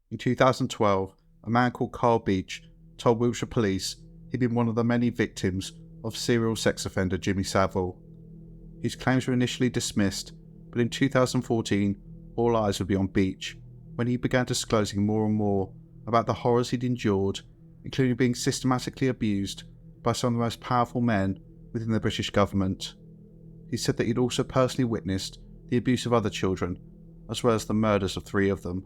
In 2012, a man called Carl Beech told Wiltshire police he'd been one of the many victims of serial sex offender Jimmy Savile. His claims were initially dismissed, but in 2014 all eyes would be on Beech when he began disclosing more and more about the horrors he'd endured, including being systematically abused by some of the most powerful men within the British government. He said that he'd also personally witnessed the abuse of other children, as well as the murders of 3 of them.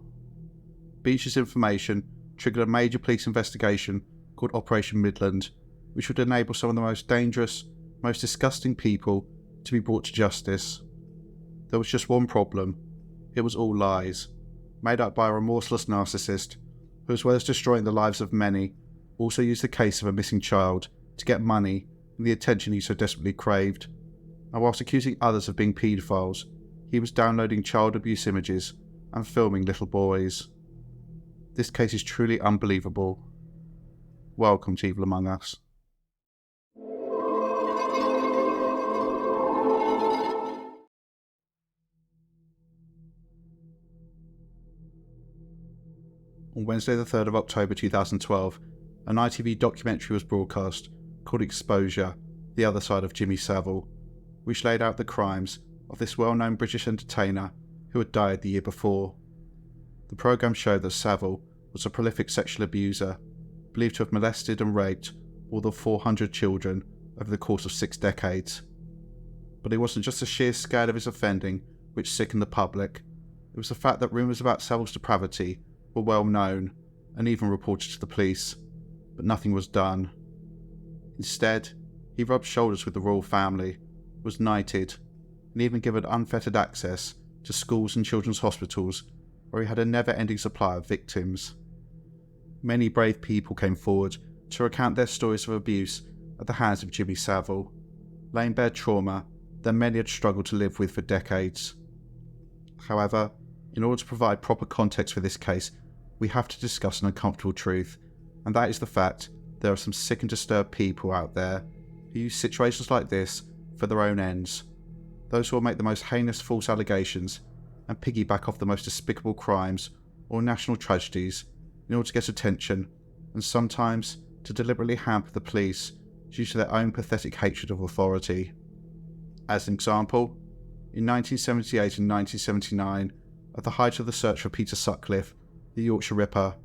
Beech's information triggered a major police investigation called Operation Midland, which would enable some of the most dangerous, most disgusting people to be brought to justice. There was just one problem. It was all lies, made up by a remorseless narcissist who, as well as destroying the lives of many, also used the case of a missing child to get money and the attention he so desperately craved. And whilst accusing others of being paedophiles, he was downloading child abuse images and filming little boys. This case is truly unbelievable. Welcome to Evil Among Us. On Wednesday the 3rd of October 2012, an ITV documentary was broadcast called Exposure, The Other Side of Jimmy Savile, which laid out the crimes of this well-known British entertainer who had died the year before. The programme showed that Savile was a prolific sexual abuser, believed to have molested and raped more than 400 children over the course of 6 decades. But it wasn't just the sheer scale of his offending which sickened the public, it was the fact that rumours about Savile's depravity were well known and even reported to the police, but nothing was done. Instead, he rubbed shoulders with the royal family, was knighted, and even given unfettered access to schools and children's hospitals where he had a never-ending supply of victims. Many brave people came forward to recount their stories of abuse at the hands of Jimmy Savile, laying bare trauma that many had struggled to live with for decades. However, in order to provide proper context for this case, we have to discuss an uncomfortable truth, and that is the fact there are some sick and disturbed people out there who use situations like this for their own ends. Those who will make the most heinous false allegations and piggyback off the most despicable crimes or national tragedies in order to get attention, and sometimes to deliberately hamper the police due to their own pathetic hatred of authority. As an example, in 1978 and 1979, at the height of the search for Peter Sutcliffe, the Yorkshire Ripper,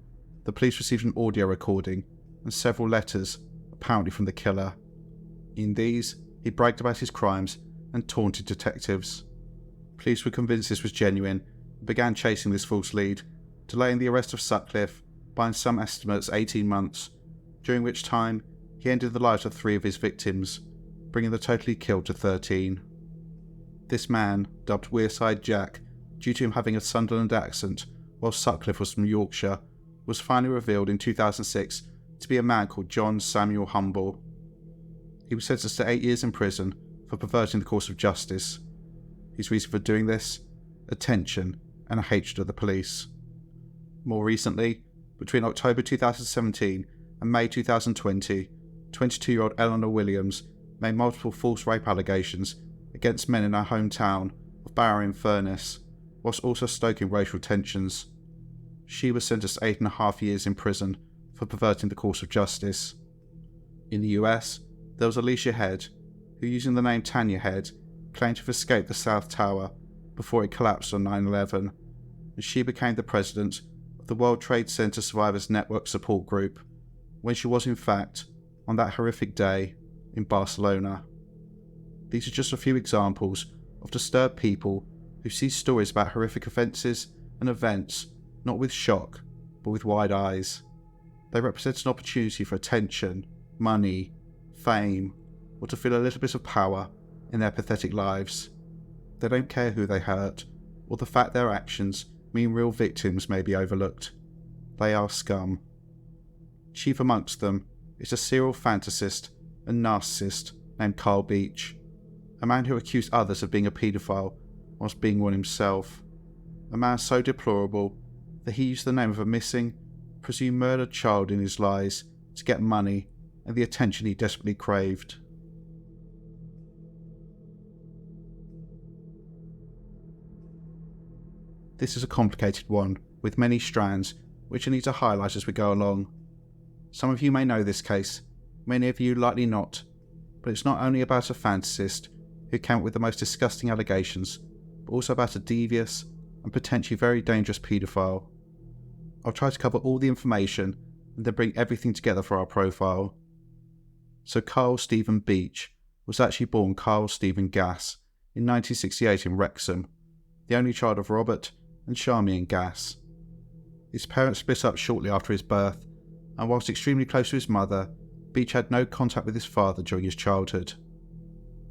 the police received an audio recording and several letters, apparently from the killer. In these, he bragged about his crimes and taunted detectives. Police were convinced this was genuine and began chasing this false lead, delaying the arrest of Sutcliffe by, in some estimates, 18 months, during which time he ended the lives of 3 of his victims, bringing the total he killed to 13. This man, dubbed Wearside Jack due to him having a Sunderland accent while Sutcliffe was from Yorkshire, was finally revealed in 2006 to be a man called John Samuel Humble. He was sentenced to 8 years in prison for perverting the course of justice. His reason for doing this? Attention and a hatred of the police. More recently, between October 2017 and May 2020, 22-year-old Eleanor Williams made multiple false rape allegations against men in her hometown of Barrow-in-Furness, whilst also stoking racial tensions. She was sentenced to 8.5 years in prison for perverting the course of justice. In the US, there was Alicia Head, who, using the name Tanya Head, claimed to have escaped the South Tower before it collapsed on 9/11, and she became the president of the World Trade Center Survivors Network Support Group, when she was in fact, on that horrific day, in Barcelona. These are just a few examples of disturbed people who see stories about horrific offences and events not with shock, but with wide eyes. They represent an opportunity for attention, money, fame, or to feel a little bit of power in their pathetic lives. They don't care who they hurt, or the fact their actions mean real victims may be overlooked. They are scum. Chief amongst them is a serial fantasist and narcissist named Carl Beech, a man who accused others of being a paedophile whilst being one himself. A man so deplorable that he used the name of a missing, presumed murdered child in his lies to get money and the attention he desperately craved. This is a complicated one, with many strands which I need to highlight as we go along. Some of you may know this case, many of you likely not, but it's not only about a fantasist who came up with the most disgusting allegations, but also about a devious and potentially very dangerous paedophile. I'll try to cover all the information and then bring everything together for our profile. So Carl Stephen Beech was actually born Carl Stephen Gass in 1968 in Wrexham, the only child of Robert and Charmian Gass. His parents split up shortly after his birth, and whilst extremely close to his mother, Beech had no contact with his father during his childhood.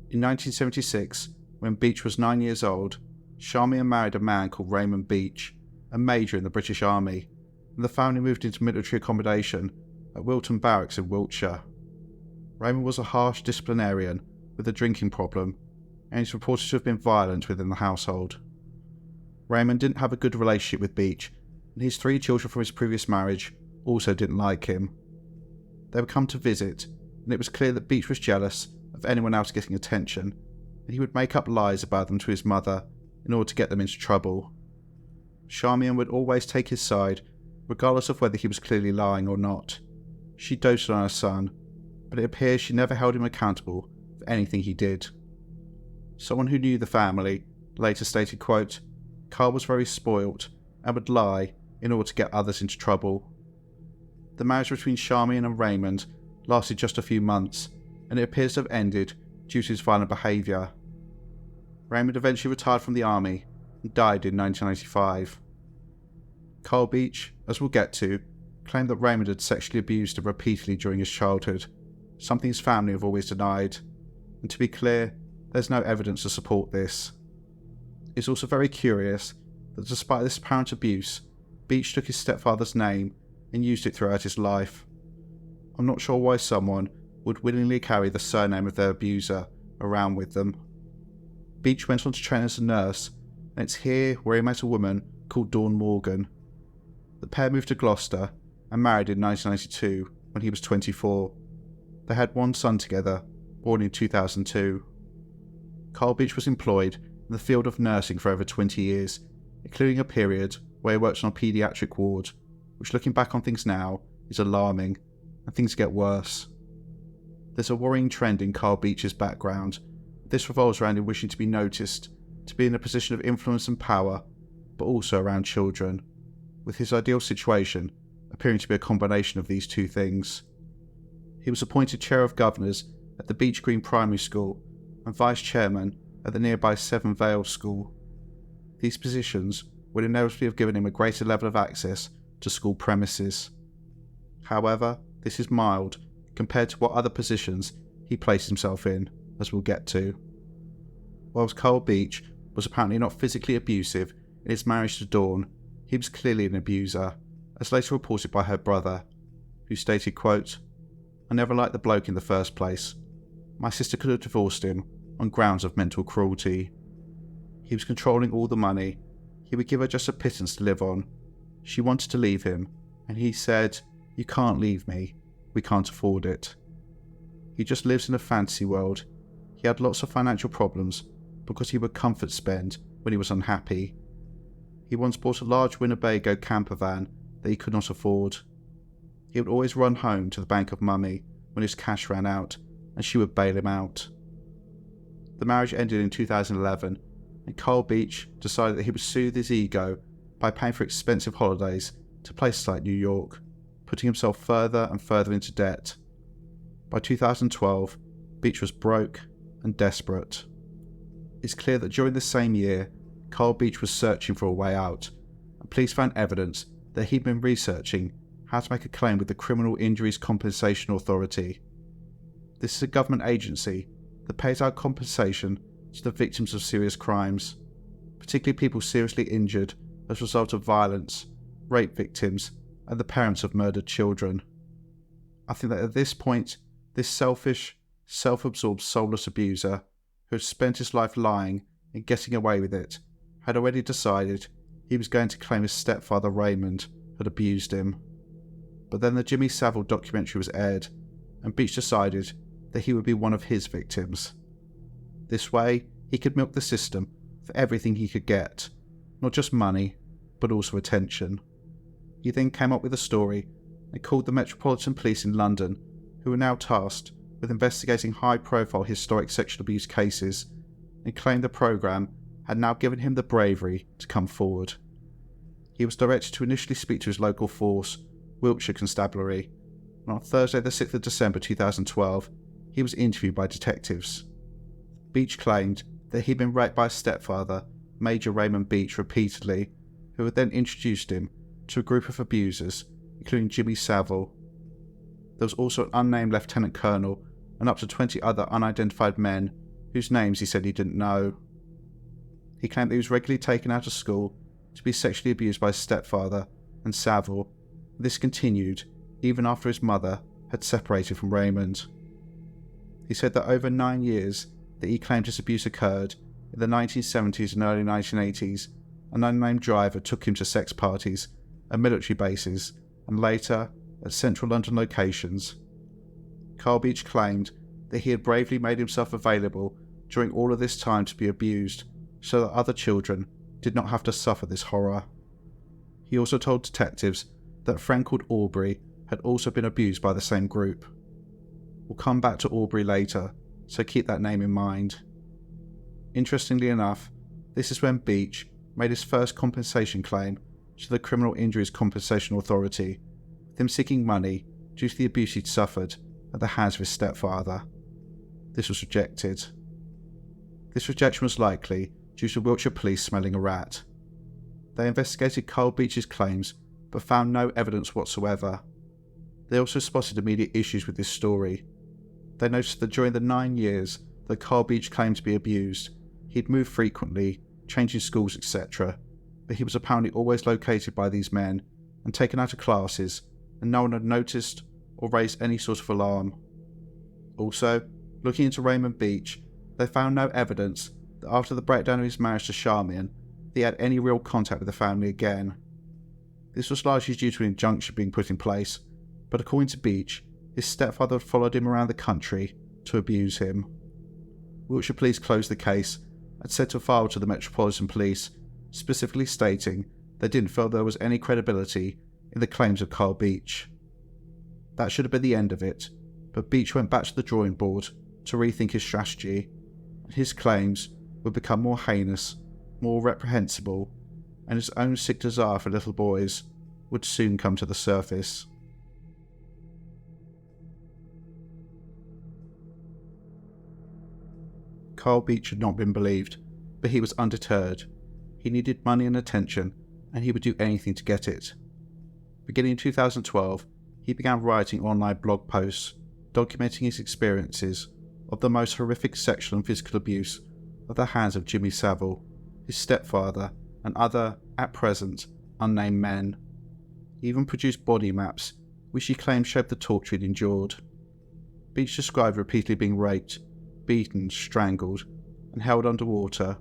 In 1976, when Beech was 9 years old, Charmian married a man called Raymond Beech, a major in the British Army, and the family moved into military accommodation at Wilton Barracks in Wiltshire. Raymond was a harsh disciplinarian with a drinking problem, and is reported to have been violent within the household. Raymond didn't have a good relationship with Beech, and his 3 children from his previous marriage also didn't like him. They would come to visit, and it was clear that Beech was jealous of anyone else getting attention, and he would make up lies about them to his mother in order to get them into trouble. Charmian would always take his side, regardless of whether he was clearly lying or not. She doted on her son, but it appears she never held him accountable for anything he did. Someone who knew the family later stated, quote, "Carl was very spoilt and would lie in order to get others into trouble." The marriage between Charmian and Raymond lasted just a few months, and it appears to have ended due to his violent behaviour. Raymond eventually retired from the army and died in 1995. Carl Beech, as we'll get to, claimed that Raymond had sexually abused him repeatedly during his childhood, something his family have always denied, and to be clear, there's no evidence to support this. It's also very curious that despite this apparent abuse, Beech took his stepfather's name and used it throughout his life. I'm not sure why someone would willingly carry the surname of their abuser around with them. Beech went on to train as a nurse, and it's here where he met a woman called Dawn Morgan. The pair moved to Gloucester and married in 1992 when he was 24. They had 1 son together, born in 2002. Carl Beech was employed in the field of nursing for over 20 years, including a period where he worked on a paediatric ward, which looking back on things now is alarming, and things get worse. There's a worrying trend in Carl Beech's background. This revolves around him wishing to be noticed, to be in a position of influence and power, but also around children, with his ideal situation appearing to be a combination of these 2 things. He was appointed Chair of Governors at the Beech Green Primary School and Vice Chairman at the nearby Seven Vale School. These positions would inevitably have given him a greater level of access to school premises. However, this is mild compared to what other positions he placed himself in, as we'll get to. Whilst Carl Beech was apparently not physically abusive in his marriage to Dawn, he was clearly an abuser, as later reported by her brother, who stated, quote, "I never liked the bloke in the first place. My sister could have divorced him on grounds of mental cruelty. He was controlling all the money. He would give her just a pittance to live on. She wanted to leave him, and he said, 'You can't leave me. We can't afford it.' He just lives in a fantasy world. He had lots of financial problems because he would comfort spend when he was unhappy. He once bought a large Winnebago camper van that he could not afford. He would always run home to the Bank of Mummy when his cash ran out, and she would bail him out." The marriage ended in 2011, and Carl Beech decided that he would soothe his ego by paying for expensive holidays to places like New York, putting himself further and further into debt. By 2012, Beech was broke and desperate. It's clear that during the same year, Carl Beech was searching for a way out, and police found evidence that he'd been researching how to make a claim with the Criminal Injuries Compensation Authority. This is a government agency that pays out compensation to the victims of serious crimes, particularly people seriously injured as a result of violence, rape victims, and the parents of murdered children. I think that at this point, this selfish, self-absorbed, soulless abuser, who had spent his life lying and getting away with it, had already decided he was going to claim his stepfather Raymond had abused him. But then the Jimmy Savile documentary was aired, and Beech decided that he would be one of his victims. This way, he could milk the system for everything he could get, not just money, but also attention. He then came up with a story and called the Metropolitan Police in London, who were now tasked with investigating high-profile historic sexual abuse cases, and claimed the programme had now given him the bravery to come forward. He was directed to initially speak to his local force, Wiltshire Constabulary, and on Thursday the 6th of December 2012, he was interviewed by detectives. Beech claimed that he'd been raped by his stepfather, Major Raymond Beech, repeatedly, who had then introduced him to a group of abusers, including Jimmy Savile. There was also an unnamed lieutenant colonel and up to 20 other unidentified men whose names he said he didn't know. He claimed that he was regularly taken out of school to be sexually abused by his stepfather and Savile. This continued even after his mother had separated from Raymond. He said that over 9 years that he claimed his abuse occurred, in the 1970s and early 1980s, an unnamed driver took him to sex parties at military bases and later at central London locations. Carl Beech claimed that he had bravely made himself available during all of this time to be abused so that other children did not have to suffer this horror. He also told detectives that a friend called Aubrey had also been abused by the same group. We'll come back to Aubrey later, so keep that name in mind. Interestingly enough, this is when Beech made his first compensation claim to the Criminal Injuries Compensation Authority, with him seeking money due to the abuse he'd suffered at the hands of his stepfather. This was rejected. This rejection was likely due to Wiltshire police smelling a rat. They investigated Carl Beech's claims but found no evidence whatsoever. They also spotted immediate issues with this story. They noticed that during the 9 years that Carl Beech claimed to be abused, he'd moved frequently, changing schools, etc., but he was apparently always located by these men and taken out of classes, and no one had noticed or raised any sort of alarm. Also, looking into Raymond Beech, they found no evidence that after the breakdown of his marriage to Charmian, he had any real contact with the family again. This was largely due to an injunction being put in place, but according to Beech, his stepfather had followed him around the country to abuse him. Wiltshire police closed the case and sent a file to the Metropolitan Police, specifically stating they didn't feel there was any credibility in the claims of Carl Beech. That should have been the end of it, but Beech went back to the drawing board to rethink his strategy, and his claims would become more heinous, more reprehensible, and his own sick desire for little boys would soon come to the surface. Carl Beech had not been believed, but he was undeterred. He needed money and attention, and he would do anything to get it. Beginning in 2012, he began writing online blog posts, documenting his experiences of the most horrific sexual and physical abuse at the hands of Jimmy Savile, his stepfather, and other, at present, unnamed men. He even produced body maps, which he claimed showed the torture he'd endured. Beech described repeatedly being raped, beaten, strangled, and held underwater.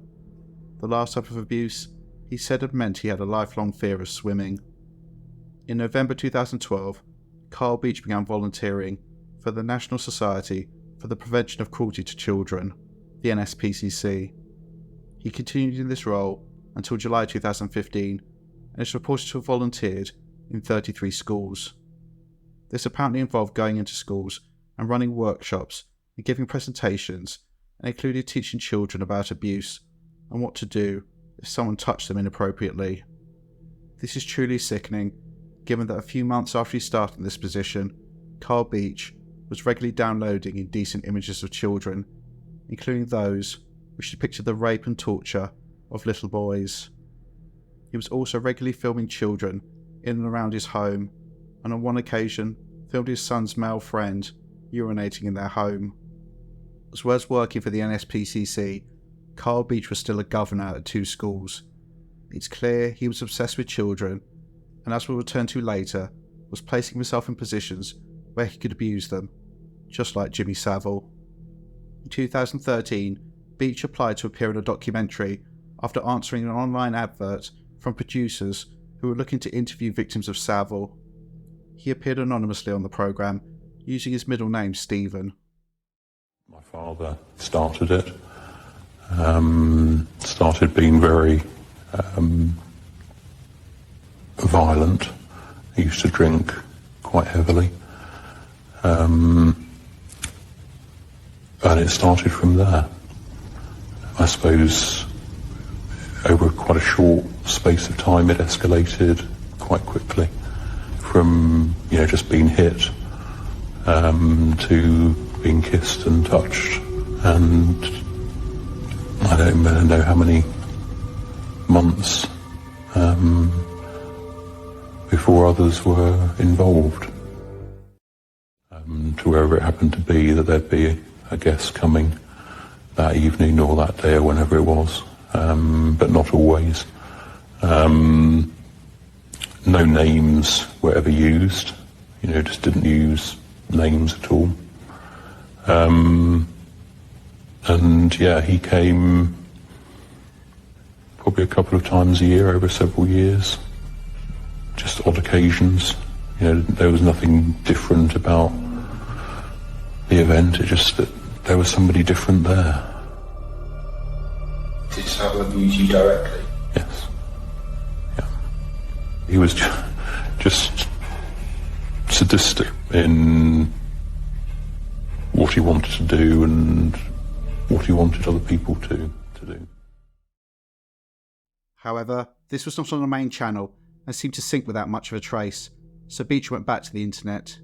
The last type of abuse, he said, had meant he had a lifelong fear of swimming. In November 2012, Carl Beech began volunteering for the National Society for the Prevention of Cruelty to Children, the NSPCC. He continued in this role until July 2015 and is reported to have volunteered in 33 schools. This apparently involved going into schools and running workshops and giving presentations, and included teaching children about abuse and what to do if someone touched them inappropriately. This is truly sickening, given that a few months after he started in this position, Carl Beech was regularly downloading indecent images of children, including those which depicted the rape and torture of little boys. He was also regularly filming children in and around his home, and on one occasion filmed his son's male friend urinating in their home. As well as working for the NSPCC, Carl Beech was still a governor at 2 schools. It's clear he was obsessed with children, and as we'll return to later, was placing himself in positions where he could abuse them, just like Jimmy Savile. In 2013, Beech applied to appear in a documentary after answering an online advert from producers who were looking to interview victims of Savile. He appeared anonymously on the programme, using his middle name Stephen. My father started it, started being very violent He used to drink quite heavily. And it started from there. I suppose over quite a short space of time it escalated quite quickly from, just being hit to being kissed and touched, and I don't really know how many months before others were involved, to wherever it happened to be, that there'd be a guest coming that evening or that day or whenever it was, but not always. No names were ever used, just didn't use names at all. And yeah, he came probably a couple of times a year over several years, just odd occasions. There was nothing different about the event, it just that there was somebody different there. Did Savile abuse you directly? Yes. Yeah. He was just sadistic in what he wanted to do and what he wanted other people to do. However, this was not on the main channel and seemed to sink without much of a trace, so Beech went back to the internet.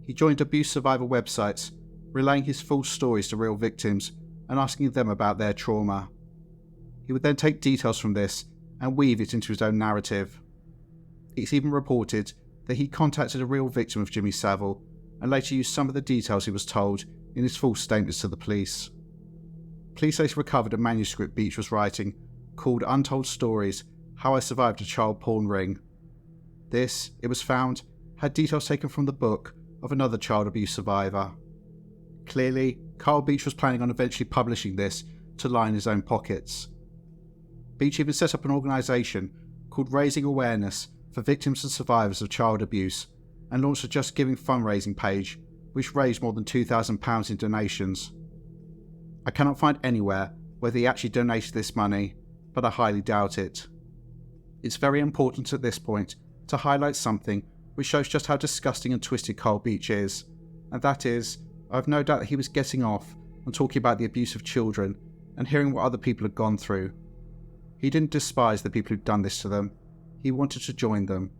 He joined abuse survivor websites, relaying his full stories to real victims and asking them about their trauma. He would then take details from this and weave it into his own narrative. It's even reported that he contacted a real victim of Jimmy Savile and later used some of the details he was told in his full statements to the police. Police later recovered a manuscript Beech was writing called Untold Stories: How I Survived a Child Porn Ring. This, it was found, had details taken from the book of another child abuse survivor. Clearly, Carl Beech was planning on eventually publishing this to line his own pockets. Beech even set up an organisation called Raising Awareness for Victims and Survivors of Child Abuse and launched a Just Giving fundraising page which raised more than £2,000 in donations. I cannot find anywhere whether he actually donated this money, but I highly doubt it. It's very important at this point to highlight something which shows just how disgusting and twisted Carl Beech is, and that is, I have no doubt that he was getting off on talking about the abuse of children and hearing what other people had gone through. He didn't despise the people who'd done this to them, he wanted to join them.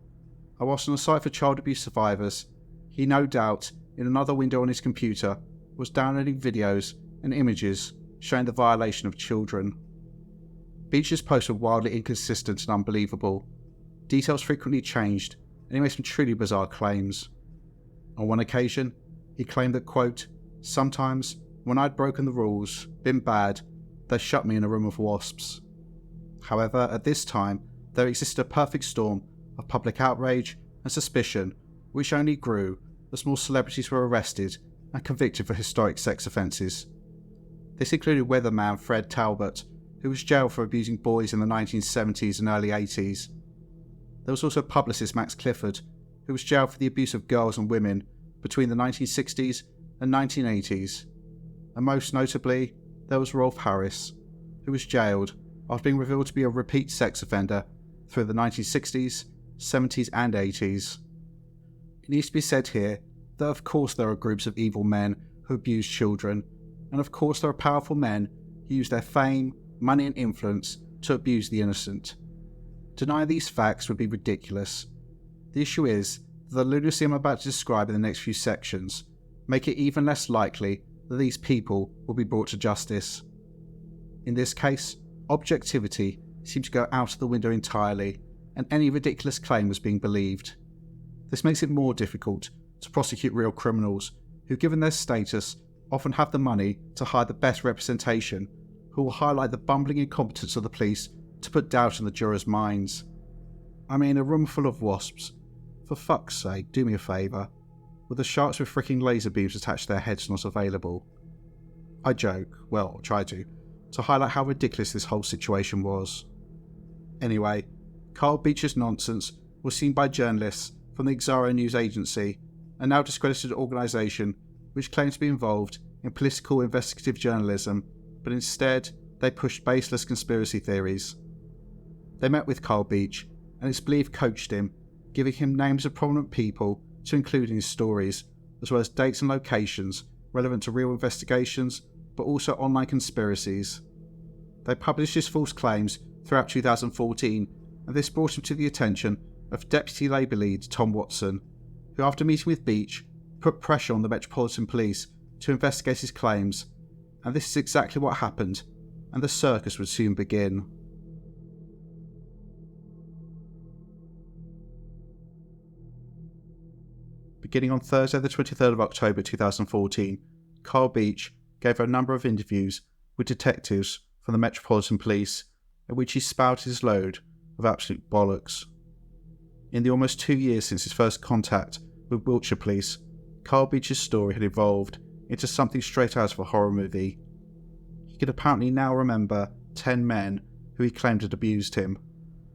And whilst on a site for child abuse survivors, he no doubt, in another window on his computer, was downloading videos and images showing the violation of children. Beech's posts were wildly inconsistent and unbelievable. Details frequently changed, and he made some truly bizarre claims. On one occasion, he claimed that, quote, "Sometimes, when I'd broken the rules, been bad, they shut me in a room of wasps." However, at this time, there existed a perfect storm of public outrage and suspicion, which only grew as more celebrities were arrested and convicted for historic sex offences. This included weatherman Fred Talbot, who was jailed for abusing boys in the 1970s and early 80s. There was also publicist Max Clifford, who was jailed for the abuse of girls and women between the 1960s and 1980s. And most notably, there was Rolf Harris, who was jailed after being revealed to be a repeat sex offender through the 1960s, 70s and 80s. It needs to be said here that of course there are groups of evil men who abuse children, and of course there are powerful men who use their fame, money and influence to abuse the innocent. Denying these facts would be ridiculous. The issue is that the lunacy I'm about to describe in the next few sections make it even less likely that these people will be brought to justice. In this case, objectivity seemed to go out of the window entirely, and any ridiculous claim was being believed. This makes it more difficult to prosecute real criminals who, given their status, often have the money to hire the best representation, who will highlight the bumbling incompetence of the police to put doubt in the jurors' minds. I mean, a room full of wasps. For fuck's sake, do me a favour. With the sharks with freaking laser beams attached to their heads not available. I joke, well, try to highlight how ridiculous this whole situation was. Anyway, Carl Beech's nonsense was seen by journalists from the Xaro News Agency, a now discredited organisation which claimed to be involved in political investigative journalism, but instead they pushed baseless conspiracy theories. They met with Carl Beech and it's believed coached him, giving him names of prominent people to include in his stories, as well as dates and locations relevant to real investigations, but also online conspiracies. They published his false claims throughout 2014, and this brought him to the attention of Deputy Labour lead Tom Watson, who, after meeting with Beech, put pressure on the Metropolitan Police to investigate his claims, and this is exactly what happened, and the circus would soon begin. Beginning on Thursday the 23rd of October 2014, Carl Beech gave a number of interviews with detectives from the Metropolitan Police, in which he spouted his load of absolute bollocks. In the almost 2 years since his first contact with Wiltshire Police, Carl Beech's story had evolved into something straight out of a horror movie. He could apparently now remember 10 men who he claimed had abused him,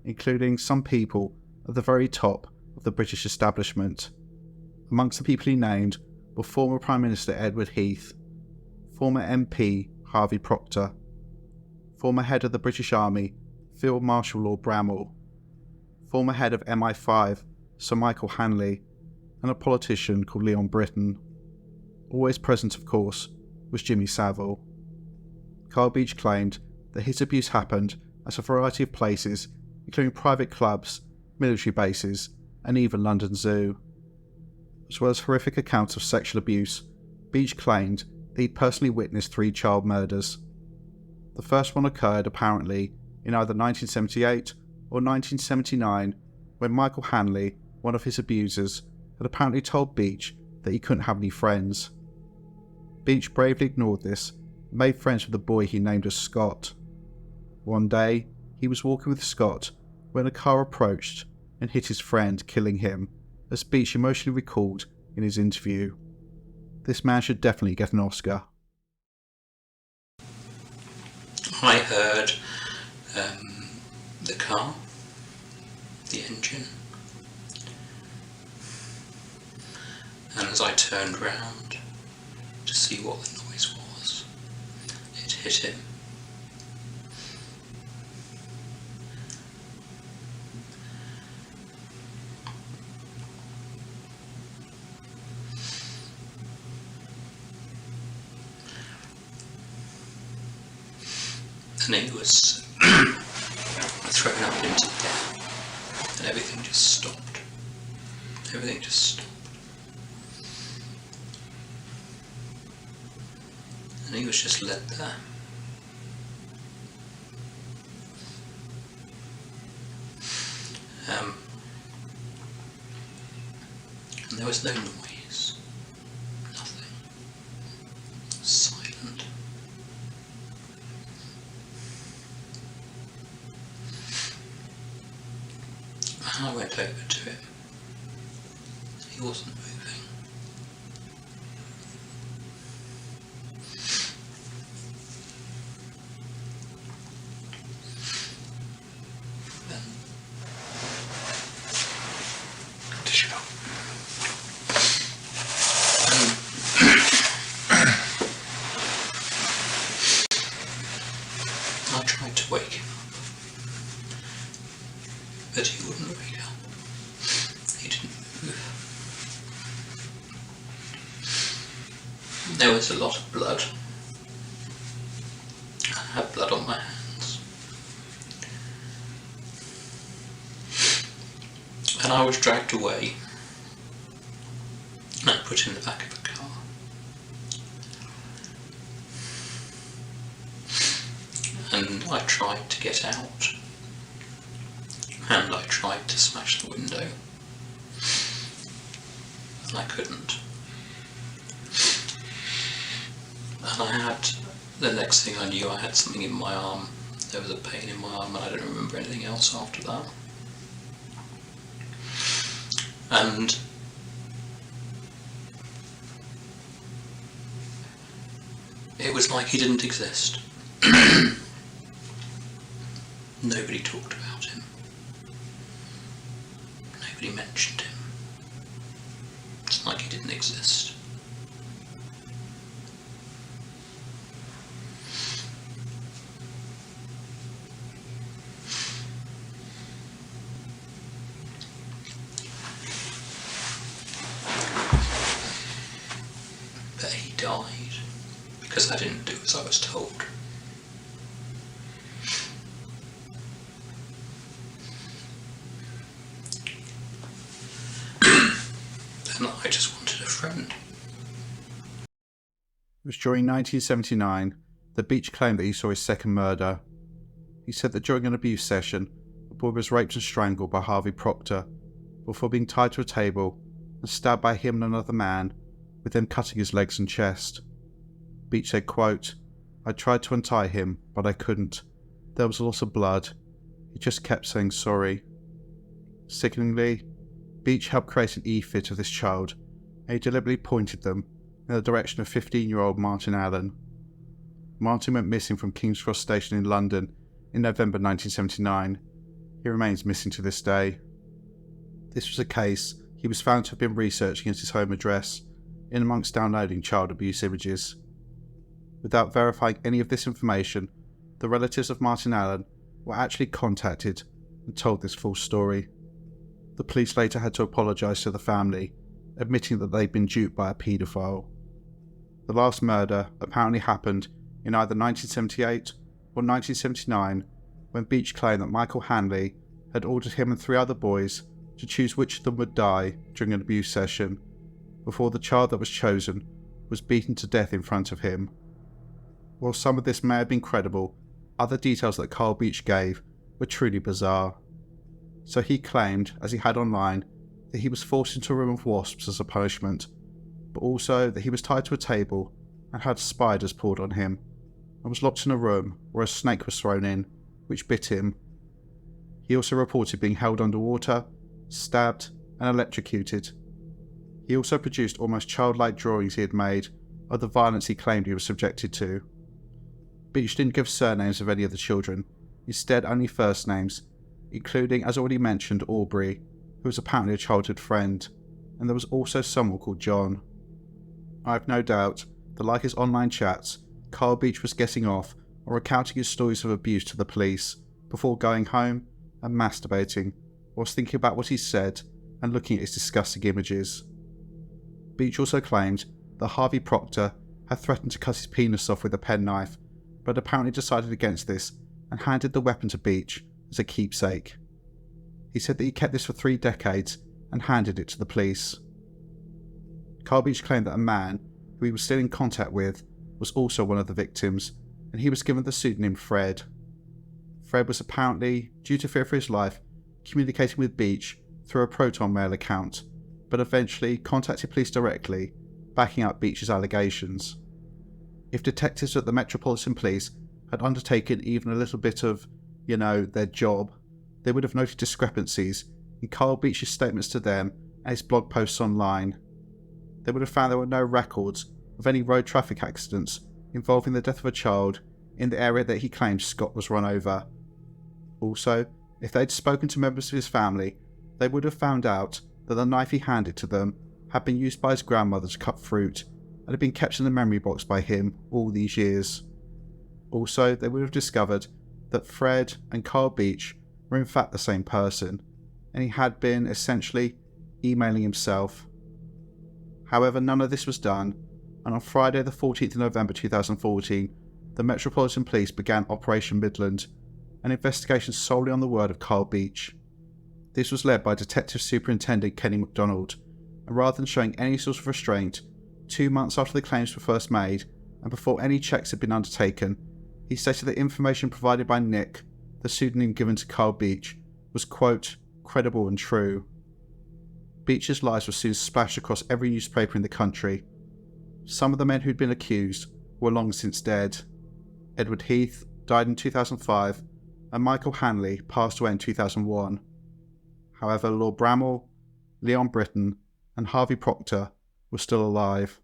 including some people at the very top of the British establishment. Amongst the people he named were former Prime Minister Edward Heath, former MP Harvey Proctor, former head of the British Army Field Marshal Lord Bramall, former head of MI5 Sir Michael Hanley, and a politician called Leon Britton. Always present, of course, was Jimmy Savile. Carl Beech claimed that his abuse happened at a variety of places, including private clubs, military bases, and even London Zoo. As well as horrific accounts of sexual abuse, Beech claimed that he'd personally witnessed 3 child murders. The first one occurred, apparently, in either 1978 or 1979, when Michael Hanley, one of his abusers, had apparently told Beech that he couldn't have any friends. Beech bravely ignored this and made friends with a boy he named as Scott. One day, he was walking with Scott when a car approached and hit his friend, killing him, as Beech emotionally recalled in his interview. This man should definitely get an Oscar. I heard the car, the engine, and as I turned round to see what the noise was, it hit him. And it was thrown up into the air, and everything just stopped. Everything just stopped. And he was just led there. And there was no noise, nothing, silent. And I went over to him. He wasn't moving. Then tissue. I tried to wake him up, but he wouldn't wake up. He didn't move. There was a lot of blood. I had blood on my hands. And I was dragged away and put in the back of a car. And I tried to get out, and I tried to smash the window, and I couldn't. And I had, the next thing I knew, I had something in my arm. There was a pain in my arm, and I don't remember anything else after that. And it was like he didn't exist. Nobody talked about him. Nobody mentioned him. It's like he didn't exist. died because I didn't do as I was told. And I just wanted a friend. It was during 1979 that Beech claimed that he saw his second murder. He said that during an abuse session, a boy was raped and strangled by Harvey Proctor before being tied to a table and stabbed by him and another man, with them cutting his legs and chest. Beech said, quote, "I tried to untie him, but I couldn't. There was a lot of blood. He just kept saying sorry." Sickeningly, Beech helped create an e-fit of this child, and he deliberately pointed them in the direction of 15-year-old Martin Allen. Martin went missing from King's Cross Station in London in November 1979. He remains missing to this day. This was a case he was found to have been researching at his home address, in amongst downloading child abuse images. Without verifying any of this information, the relatives of Martin Allen were actually contacted and told this full story. The police later had to apologise to the family, admitting that they'd been duped by a paedophile. The last murder apparently happened in either 1978 or 1979, when Beech claimed that Michael Hanley had ordered him and 3 other boys to choose which of them would die during an abuse session, before the child that was chosen was beaten to death in front of him. While some of this may have been credible, other details that Carl Beech gave were truly bizarre. So he claimed, as he had online, that he was forced into a room of wasps as a punishment, but also that he was tied to a table and had spiders poured on him, and was locked in a room where a snake was thrown in, which bit him. He also reported being held underwater, stabbed, and electrocuted. He also produced almost childlike drawings he had made of the violence he claimed he was subjected to. Beech didn't give surnames of any of the children, instead only first names, including, as already mentioned, Aubrey, who was apparently a childhood friend, and there was also someone called John. I have no doubt that, like his online chats, Carl Beech was getting off or recounting his stories of abuse to the police before going home and masturbating, whilst thinking about what he said and looking at his disgusting images. Beech also claimed that Harvey Proctor had threatened to cut his penis off with a penknife, but apparently decided against this and handed the weapon to Beech as a keepsake. He said that he kept this for 3 decades and handed it to the police. Carl Beech claimed that a man who he was still in contact with was also one of the victims, and he was given the pseudonym Fred. Fred was apparently, due to fear for his life, communicating with Beech through a Proton Mail account, but eventually contacted police directly, backing up Beech's allegations. If detectives at the Metropolitan Police had undertaken even a little bit of, their job, they would have noted discrepancies in Carl Beech's statements to them and his blog posts online. They would have found there were no records of any road traffic accidents involving the death of a child in the area that he claimed Scott was run over. Also, if they'd spoken to members of his family, they would have found out that the knife he handed to them had been used by his grandmother to cut fruit and had been kept in the memory box by him all these years. Also, they would have discovered that Fred and Carl Beech were in fact the same person, and he had been, essentially, emailing himself. However, none of this was done, and on Friday the 14th of November 2014, the Metropolitan Police began Operation Midland, an investigation solely on the word of Carl Beech. This was led by Detective Superintendent Kenny MacDonald, and rather than showing any sort of restraint, 2 months after the claims were first made, and before any checks had been undertaken, he stated that information provided by Nick, the pseudonym given to Carl Beech, was, quote, credible and true. Beech's lies were soon splashed across every newspaper in the country. Some of the men who'd been accused were long since dead. Edward Heath died in 2005, and Michael Hanley passed away in 2001. However, Lord Bramall, Leon Britton, and Harvey Proctor were still alive.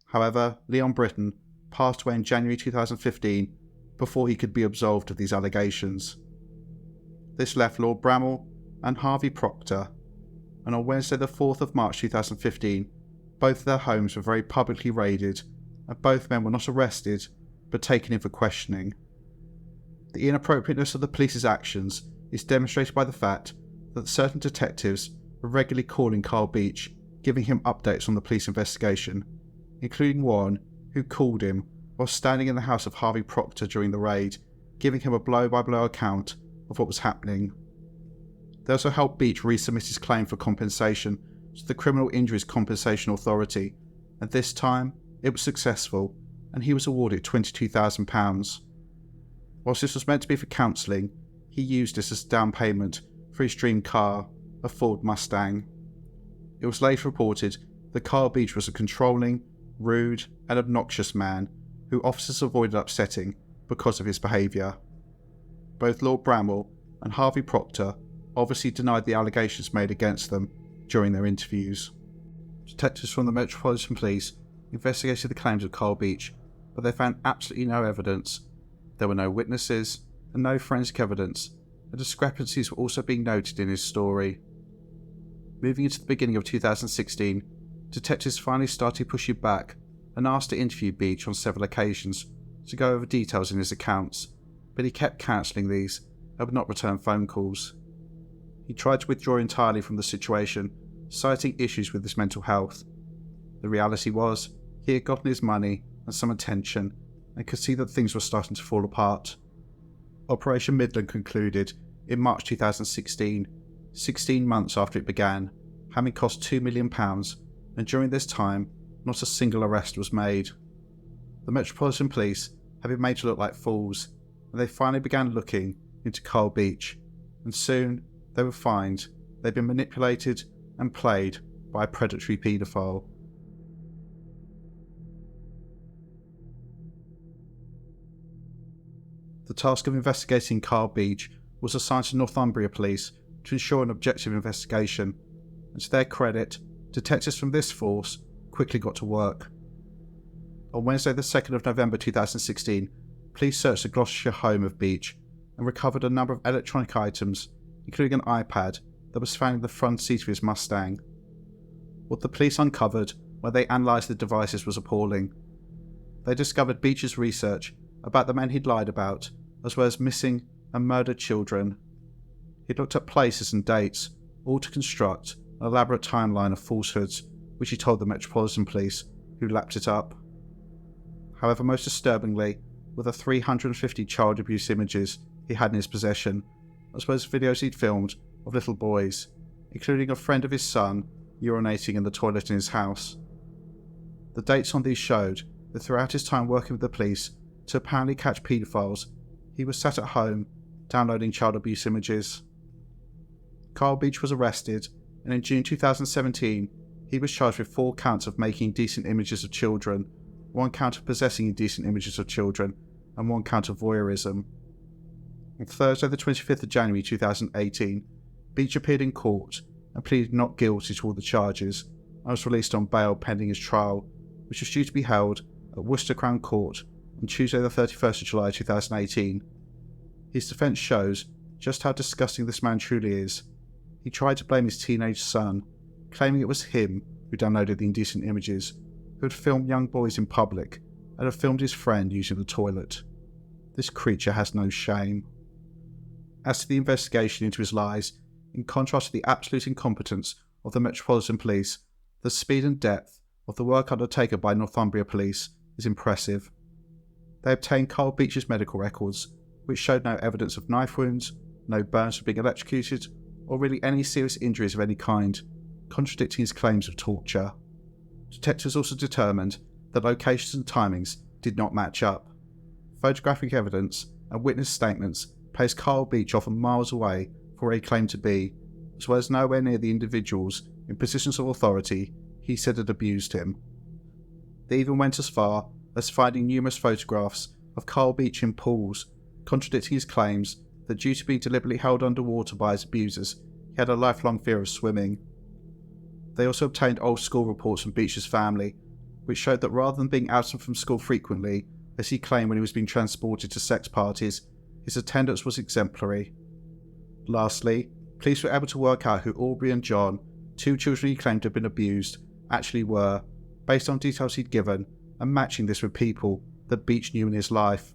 However, Leon Britton passed away in January 2015 before he could be absolved of these allegations. This left Lord Bramall and Harvey Proctor, and on Wednesday the 4th of March 2015, both of their homes were very publicly raided, and both men were not arrested, but taken in for questioning. The inappropriateness of the police's actions is demonstrated by the fact that certain detectives were regularly calling Carl Beech, giving him updates on the police investigation, including one who called him while standing in the house of Harvey Proctor during the raid, giving him a blow-by-blow account of what was happening. They also helped Beech resubmit his claim for compensation to the Criminal Injuries Compensation Authority, and this time it was successful, and he was awarded £22,000. Whilst this was meant to be for counselling, he used this as down payment for his dream car, a Ford Mustang. It was later reported that Carl Beech was a controlling, rude and obnoxious man who officers avoided upsetting because of his behaviour. Both Lord Bramwell and Harvey Proctor obviously denied the allegations made against them during their interviews. Detectives from the Metropolitan Police investigated the claims of Carl Beech, but they found absolutely no evidence. There were no witnesses and no forensic evidence, and discrepancies were also being noted in his story. Moving into the beginning of 2016, detectives finally started pushing back and asked to interview Beech on several occasions to go over details in his accounts, but he kept cancelling these and would not return phone calls. He tried to withdraw entirely from the situation, citing issues with his mental health. The reality was, he had gotten his money and some attention, and could see that things were starting to fall apart. Operation Midland concluded in March 2016, 16 months after it began, having cost £2 million, and during this time, not a single arrest was made. The Metropolitan Police had been made to look like fools, and they finally began looking into Carl Beech, and soon they would find they'd been manipulated and played by a predatory paedophile. The task of investigating Carl Beech was assigned to Northumbria Police to ensure an objective investigation, and to their credit, detectives from this force quickly got to work. On Wednesday the 2nd of November 2016, police searched the Gloucestershire home of Beech and recovered a number of electronic items, including an iPad that was found in the front seat of his Mustang. What the police uncovered when they analysed the devices was appalling. They discovered Beech's research about the men he'd lied about, as well as missing and murdered children. He'd looked at places and dates, all to construct an elaborate timeline of falsehoods, which he told the Metropolitan Police, who lapped it up. However, most disturbingly were the 350 child abuse images he had in his possession, as well as videos he'd filmed of little boys, including a friend of his son urinating in the toilet in his house. The dates on these showed that throughout his time working with the police to apparently catch paedophiles, he was sat at home downloading child abuse images. Carl Beech was arrested, and in June 2017 he was charged with 4 counts of making indecent images of children, 1 count of possessing indecent images of children, and 1 count of voyeurism. On Thursday the 25th of January 2018, Beech appeared in court and pleaded not guilty to all the charges and was released on bail pending his trial, which was due to be held at Worcester Crown Court on Tuesday the 31st of July 2018. His defence shows just how disgusting this man truly is. He tried to blame his teenage son, claiming it was him who downloaded the indecent images, who had filmed young boys in public and had filmed his friend using the toilet. This creature has no shame. As to the investigation into his lies, in contrast to the absolute incompetence of the Metropolitan Police, the speed and depth of the work undertaken by Northumbria Police is impressive. They obtained Carl Beech's medical records, which showed no evidence of knife wounds, no burns from being electrocuted, or really any serious injuries of any kind, contradicting his claims of torture. Detectives also determined that locations and timings did not match up. Photographic evidence and witness statements placed Carl Beech often miles away from where he claimed to be, as well as nowhere near the individuals in positions of authority he said had abused him. They even went as far as finding numerous photographs of Carl Beech in pools, contradicting his claims that due to being deliberately held underwater by his abusers, he had a lifelong fear of swimming. They also obtained old school reports from Beech's family, which showed that rather than being absent from school frequently, as he claimed when he was being transported to sex parties, his attendance was exemplary. Lastly, police were able to work out who Aubrey and John, 2 children he claimed to have been abused, actually were, based on details he'd given, and matching this with people that Beech knew in his life.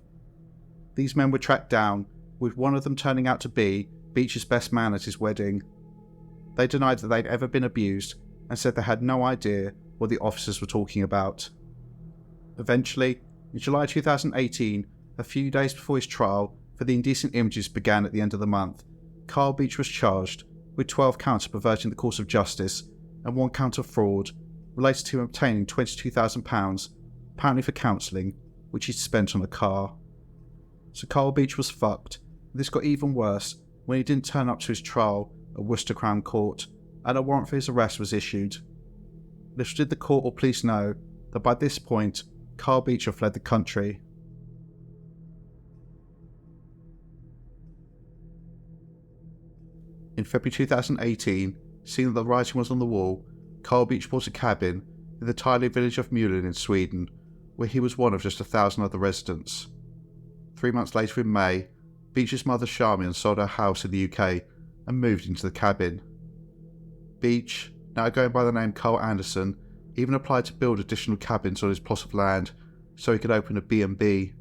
These men were tracked down, with one of them turning out to be Beech's best man at his wedding. They denied that they'd ever been abused, and said they had no idea what the officers were talking about. Eventually, in July 2018, a few days before his trial for the indecent images began at the end of the month, Carl Beech was charged with 12 counts of perverting the course of justice and 1 count of fraud related to him obtaining £22,000, apparently for counselling, which he'd spent on a car. So Carl Beech was fucked. This got even worse when he didn't turn up to his trial at Worcester Crown Court, and a warrant for his arrest was issued. Little did the court or police know that by this point, Carl Beech had fled the country. In February 2018, seeing that the writing was on the wall, Carl Beech bought a cabin in the tiny village of Midland in Sweden, where he was one of just 1,000 other residents. 3 months later in May, Beech's mother Charmian sold her house in the UK and moved into the cabin. Beech, now going by the name Carl Anderson, even applied to build additional cabins on his plot of land so he could open a B&B.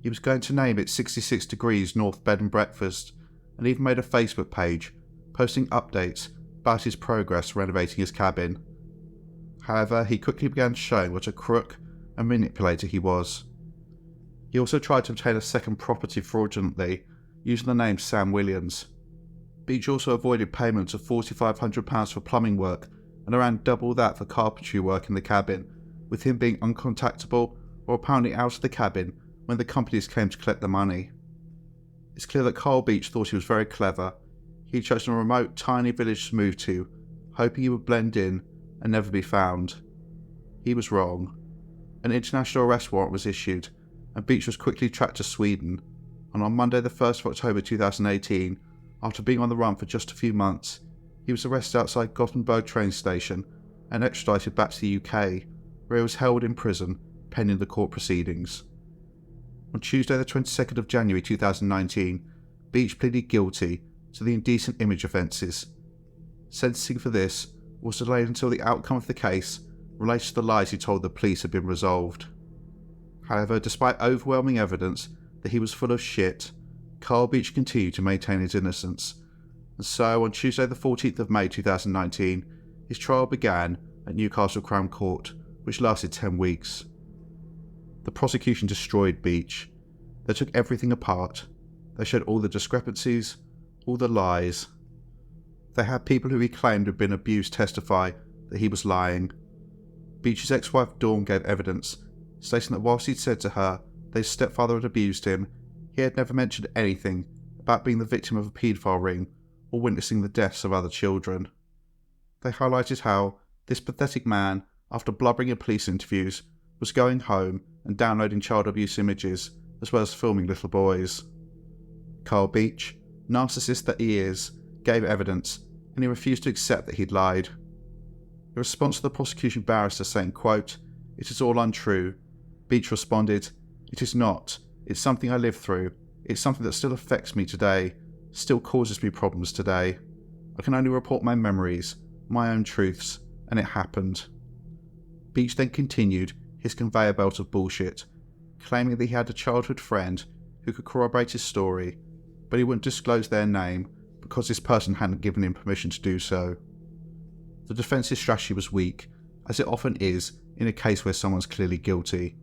He was going to name it 66 Degrees North Bed and Breakfast, and even made a Facebook page posting updates about his progress renovating his cabin. However, he quickly began showing what a crook and manipulator he was. He also tried to obtain a second property fraudulently, using the name Sam Williams. Beech also avoided payment of £4,500 for plumbing work and around double that for carpentry work in the cabin, with him being uncontactable or apparently out of the cabin when the companies came to collect the money. It's clear that Carl Beech thought he was very clever. He had chosen a remote, tiny village to move to, hoping he would blend in and never be found. He was wrong. An international arrest warrant was issued, and Beech was quickly tracked to Sweden, and on Monday the 1st of October 2018, after being on the run for just a few months, he was arrested outside Gothenburg train station and extradited back to the UK, where he was held in prison pending the court proceedings. On Tuesday the 22nd of January 2019, Beech pleaded guilty to the indecent image offences. Sentencing for this was delayed until the outcome of the case related to the lies he told the police had been resolved. However, despite overwhelming evidence that he was full of shit, Carl Beech continued to maintain his innocence, and so on Tuesday the 14th of May 2019, his trial began at Newcastle Crown Court, which lasted 10 weeks. The prosecution destroyed Beech. They took everything apart. They showed all the discrepancies, all the lies. They had people who he claimed had been abused testify that he was lying. Beech's ex-wife Dawn gave evidence, stating that whilst he'd said to her that his stepfather had abused him, he had never mentioned anything about being the victim of a paedophile ring or witnessing the deaths of other children. They highlighted how this pathetic man, after blubbering in police interviews, was going home and downloading child abuse images, as well as filming little boys. Carl Beech, narcissist that he is, gave evidence, and he refused to accept that he'd lied. In response to the prosecution barrister saying, quote, "It is all untrue," Beech responded, "It is not. It's something I lived through. It's something that still affects me today, still causes me problems today. I can only report my memories, my own truths, and it happened." Beech then continued his conveyor belt of bullshit, claiming that he had a childhood friend who could corroborate his story, but he wouldn't disclose their name because this person hadn't given him permission to do so. The defence's strategy was weak, as it often is in a case where someone's clearly guilty.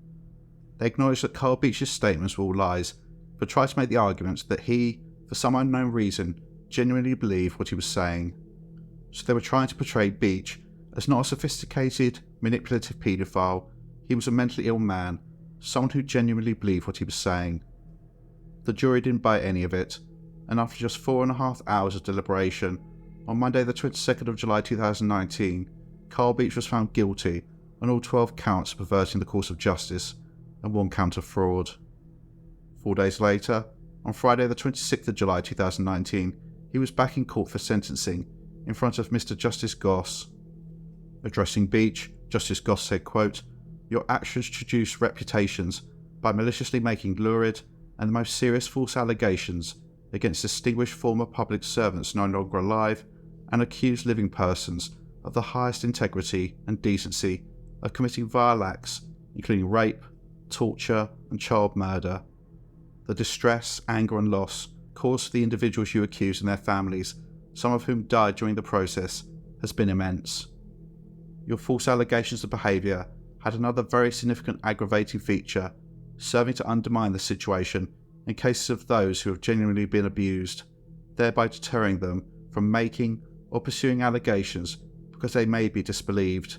They acknowledged that Carl Beech's statements were all lies, but tried to make the argument that he, for some unknown reason, genuinely believed what he was saying. So they were trying to portray Beech as not a sophisticated, manipulative paedophile. He was a mentally ill man, someone who genuinely believed what he was saying. The jury didn't buy any of it, and after just 4.5 hours of deliberation, on Monday the 22nd of July 2019, Carl Beech was found guilty on all 12 counts of perverting the course of justice and 1 count of fraud. 4 days later, on Friday the 26th of July 2019, he was back in court for sentencing in front of Mr. Justice Goss. Addressing Beech, Justice Goss said, quote, "Your actions traduce reputations by maliciously making lurid and the most serious false allegations against distinguished former public servants no longer alive and accused living persons of the highest integrity and decency of committing vile acts, including rape, torture, and child murder. The distress, anger, and loss caused to the individuals you accuse and their families, some of whom died during the process, has been immense. Your false allegations of behaviour had another very significant aggravating feature, serving to undermine the situation in cases of those who have genuinely been abused, thereby deterring them from making or pursuing allegations because they may be disbelieved.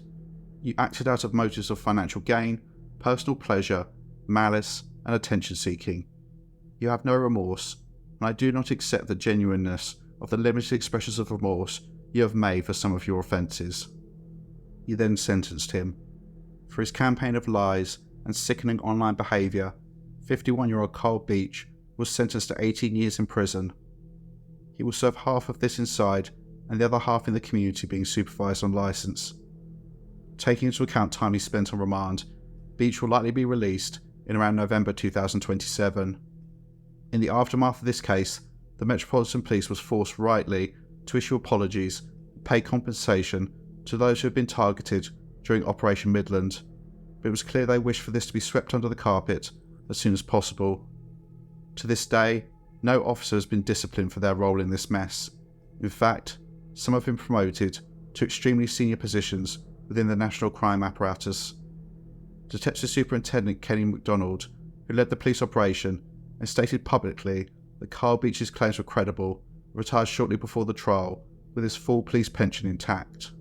You acted out of motives of financial gain, personal pleasure, malice, and attention-seeking. You have no remorse, and I do not accept the genuineness of the limited expressions of remorse you have made for some of your offences. You then sentenced him. For his campaign of lies and sickening online behaviour, 51-year-old Carl Beech was sentenced to 18 years in prison. He will serve half of this inside and the other half in the community being supervised on licence. Taking into account time he spent on remand, Beech will likely be released in around November 2027. In the aftermath of this case, the Metropolitan Police was forced rightly to issue apologies and pay compensation to those who had been targeted during Operation Midland, but it was clear they wished for this to be swept under the carpet as soon as possible. To this day, no officer has been disciplined for their role in this mess. In fact, some have been promoted to extremely senior positions within the national crime apparatus. Detective Superintendent Kenny MacDonald, who led the police operation and stated publicly that Carl Beech's claims were credible, retired shortly before the trial with his full police pension intact.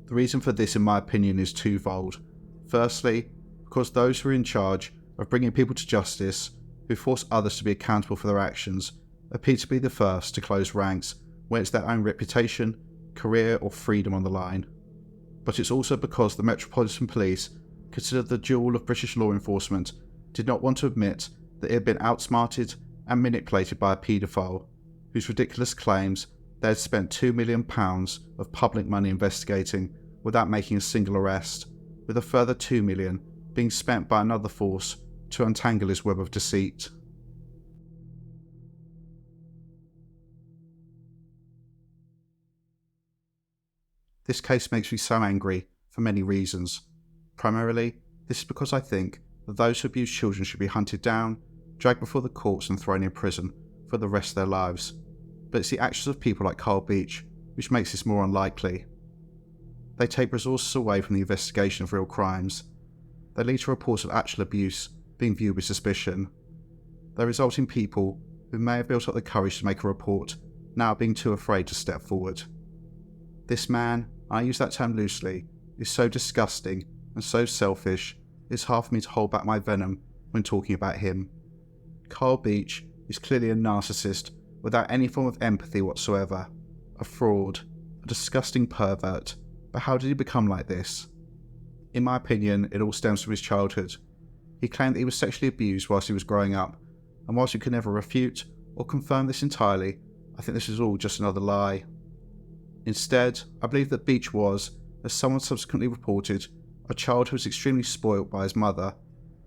The reason for this, in my opinion, is twofold. Firstly, because those who are in charge of bringing people to justice, who force others to be accountable for their actions, appear to be the first to close ranks when it's their own reputation, career or freedom on the line. But it's also because the Metropolitan Police, considered the jewel of British law enforcement, did not want to admit that it had been outsmarted and manipulated by a paedophile, whose ridiculous claims they had spent £2 million of public money investigating without making a single arrest, with a further £2 million being spent by another force to untangle his web of deceit. This case makes me so angry for many reasons. Primarily, this is because I think that those who abuse children should be hunted down, dragged before the courts and thrown in prison for the rest of their lives. But it's the actions of people like Carl Beech which makes this more unlikely. They take resources away from the investigation of real crimes. They lead to reports of actual abuse being viewed with suspicion. They result in people who may have built up the courage to make a report now being too afraid to step forward. This man, I use that term loosely, is so disgusting and so selfish, it's hard for me to hold back my venom when talking about him. Carl Beech is clearly a narcissist without any form of empathy whatsoever, a fraud, a disgusting pervert. But how did he become like this? In my opinion, it all stems from his childhood. He claimed that he was sexually abused whilst he was growing up, and whilst you can never refute or confirm this entirely, I think this is all just another lie. Instead, I believe that Beech was, as someone subsequently reported, a child who was extremely spoilt by his mother,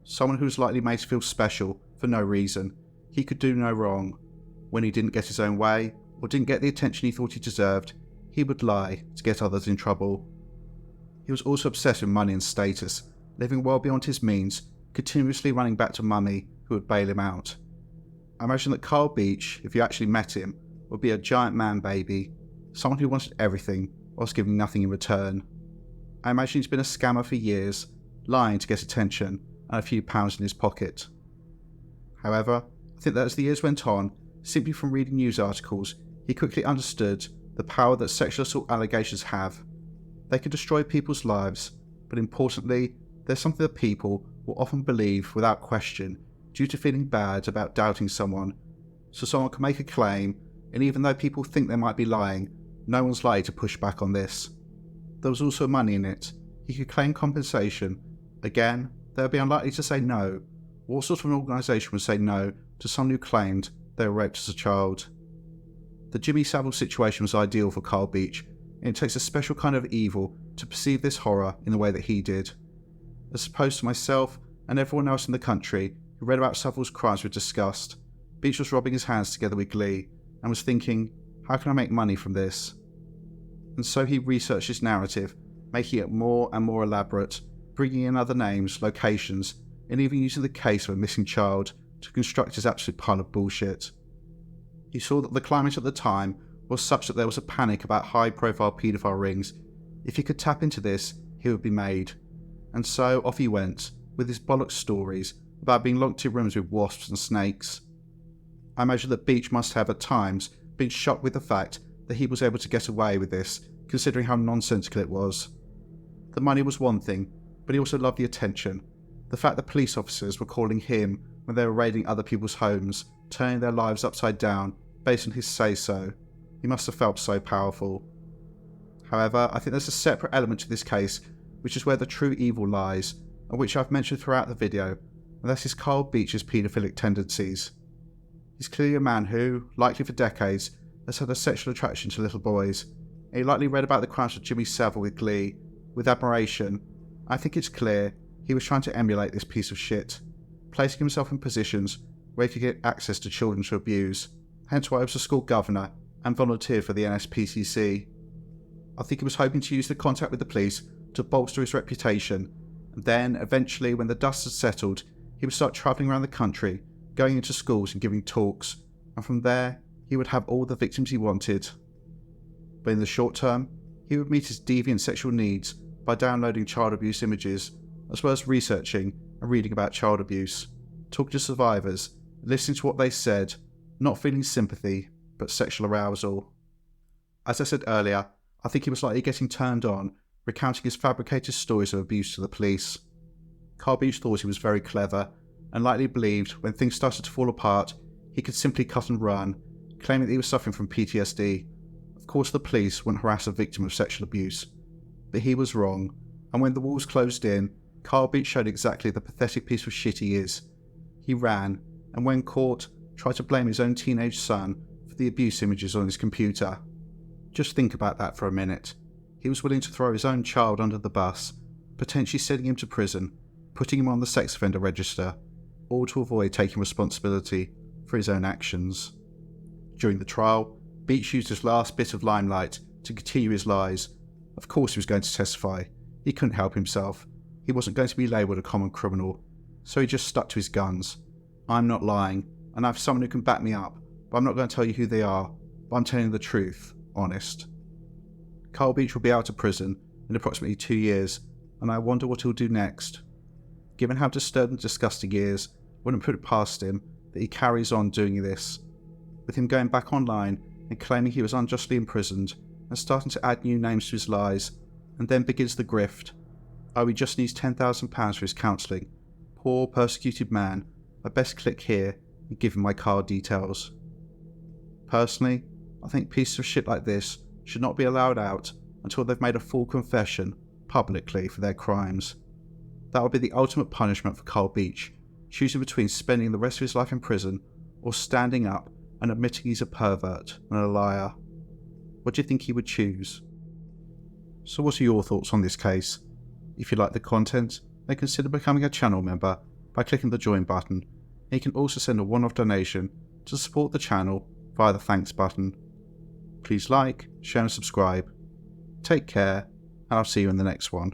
someone who was likely made to feel special for no reason. He could do no wrong. When he didn't get his own way, or didn't get the attention he thought he deserved, he would lie to get others in trouble. He was also obsessed with money and status, living well beyond his means, continuously running back to mummy who would bail him out. I imagine that Carl Beech, if you actually met him, would be a giant man baby, someone who wanted everything whilst giving nothing in return. I imagine he's been a scammer for years, lying to get attention and a few pounds in his pocket. However, I think that as the years went on, simply from reading news articles, he quickly understood the power that sexual assault allegations have. They can destroy people's lives, but importantly, there's something that people will often believe without question due to feeling bad about doubting someone. So someone can make a claim, and even though people think they might be lying, no one's likely to push back on this. There was also money in it. He could claim compensation. Again, they would be unlikely to say no. What sort of an organisation would say no to someone who claimed they were raped as a child? The Jimmy Savile situation was ideal for Carl Beech, and it takes a special kind of evil to perceive this horror in the way that he did. As opposed to myself and everyone else in the country who read about Savile's crimes with disgust, Beech was rubbing his hands together with glee and was thinking, how can I make money from this? And so he researched his narrative, making it more and more elaborate, bringing in other names, locations, and even using the case of a missing child to construct his absolute pile of bullshit. He saw that the climate at the time was such that there was a panic about high-profile paedophile rings. If he could tap into this, he would be made. And so off he went, with his bollocks stories about being locked in rooms with wasps and snakes. I imagine that Beech must have at times been shocked with the fact that he was able to get away with this, considering how nonsensical it was. The money was one thing, but he also loved the attention. The fact that police officers were calling him when they were raiding other people's homes, turning their lives upside down based on his say-so. He must have felt so powerful. However, I think there's a separate element to this case, which is where the true evil lies, and which I've mentioned throughout the video, and that is Carl Beech's paedophilic tendencies. He's clearly a man who, likely for decades, has had a sexual attraction to little boys, and he likely read about the crimes of Jimmy Savile with glee, with admiration. I think it's clear he was trying to emulate this piece of shit, placing himself in positions where he could get access to children to abuse, hence why he was a school governor and volunteered for the NSPCC. I think he was hoping to use the contact with the police to bolster his reputation, and then, eventually, when the dust had settled, he would start travelling around the country, going into schools and giving talks, and from there, he would have all the victims he wanted. But in the short term, he would meet his deviant sexual needs by downloading child abuse images, as well as researching and reading about child abuse, talking to survivors, listening to what they said, not feeling sympathy, but sexual arousal. As I said earlier, I think he was likely getting turned on, recounting his fabricated stories of abuse to the police. Carl Beech thought he was very clever, and likely believed when things started to fall apart, he could simply cut and run, claiming that he was suffering from PTSD. Of course, the police wouldn't harass a victim of sexual abuse. But he was wrong, and when the walls closed in, Carl Beech showed exactly the pathetic piece of shit he is. He ran, and when caught, tried to blame his own teenage son for the abuse images on his computer. Just think about that for a minute. He was willing to throw his own child under the bus, potentially sending him to prison, putting him on the sex offender register, all to avoid taking responsibility for his own actions. During the trial, Beech used his last bit of limelight to continue his lies. Of course he was going to testify. He couldn't help himself. He wasn't going to be labelled a common criminal, so he just stuck to his guns. I'm not lying, and I have someone who can back me up, but I'm not going to tell you who they are, but I'm telling you the truth, honest. Carl Beech will be out of prison in approximately 2 years, and I wonder what he'll do next. Given how disturbed and disgusting he is, I wouldn't put it past him that he carries on doing this, with him going back online and claiming he was unjustly imprisoned and starting to add new names to his lies, and then begins the grift. Oh, he just needs £10,000 for his counselling. Poor, persecuted man. I best click here and give him my card details. Personally, I think pieces of shit like this should not be allowed out until they've made a full confession, publicly, for their crimes. That would be the ultimate punishment for Carl Beech, choosing between spending the rest of his life in prison or standing up and admitting he's a pervert and a liar. What do you think he would choose? So what are your thoughts on this case? If you like the content, then consider becoming a channel member by clicking the join button, and you can also send a one-off donation to support the channel via the thanks button. Please like, share and subscribe. Take care, and I'll see you in the next one.